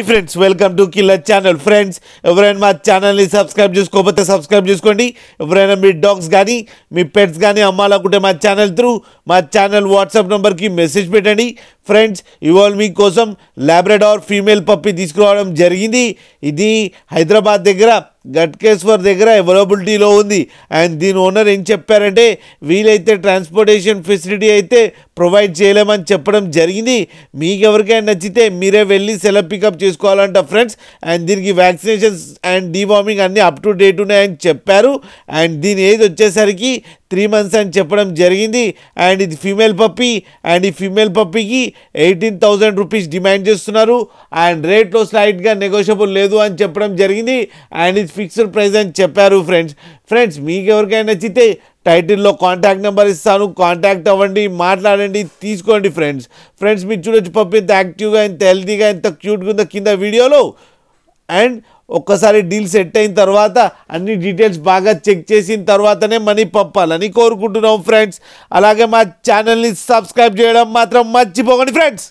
Friends welcome to killer channel. Friends ఎవరైనా మా ఛానల్ని సబ్స్క్రైబ్ చేసుకోకపోతే సబ్స్క్రైబ్ చేసుకోండి. ఎవరైనా మీ డాగ్స్ కానీ మీ పెట్స్ కానీ అమ్మాలనుకుంటే మా ఛానల్ త్రూ మా ఛానల్ వాట్సాప్ నెంబర్కి మెసేజ్ పెట్టండి. ఫ్రెండ్స్ ఇవాళ మీకోసం లాబ్రడార్ ఫీమేల్ పప్పి తీసుకురావడం జరిగింది. ఇది హైదరాబాద్ దగ్గర గట్కేశ్వర్ దగ్గర అవైలబిలిటీలో ఉంది. అండ్ దీని ఓనర్ ఏం చెప్పారంటే వీలైతే ట్రాన్స్పోర్టేషన్ ఫెసిలిటీ అయితే ప్రొవైడ్ చేయలేమని చెప్పడం జరిగింది. మీకు ఎవరికైనా నచ్చితే మీరే వెళ్ళి సెలవు పికప్ చేసుకోవాలంట ఫ్రెండ్స్. అండ్ దీనికి వ్యాక్సినేషన్స్ అండ్ డీవార్మింగ్ అన్నీ అప్ టు డేట్ ఉన్నాయని చెప్పారు. అండ్ దీని ఏజ్ వచ్చేసరికి 3 months అని చెప్పడం జరిగింది. అండ్ ఇది ఫీమేల్ పప్పి. అండ్ ఈ ఫీమేల్ పప్పికి 18,000 రూపీస్ డిమాండ్ చేస్తున్నారు. అండ్ రేట్లో స్లైట్గా నెగోషియబుల్ లేదు అని చెప్పడం జరిగింది. అండ్ ఇది ఫిక్స్డ్ ప్రైస్ అని చెప్పారు ఫ్రెండ్స్ మీకు ఎవరికైనా నచ్చితే టైటిల్లో కాంటాక్ట్ నెంబర్ ఇస్తాను, కాంటాక్ట్ అవ్వండి, మాట్లాడండి, తీసుకోండి ఫ్రెండ్స్ మీరు చూడొచ్చు పప్పి ఎంత యాక్టివ్గా, ఎంత హెల్తీగా, ఎంత క్యూట్గా ఉందో కింద వీడియోలో. అండ్ ఒక్కసారి డీల్ సెట్ అయిన తర్వాత అన్ని డీటెయిల్స్ బాగా చెక్ చేసిన తర్వాతనే మనీ పంపాలని కోరుకుంటున్నాం ఫ్రెండ్స్. అలాగే మా ఛానల్ని సబ్స్క్రైబ్ చేయడం మాత్రం మర్చిపోకండి ఫ్రెండ్స్.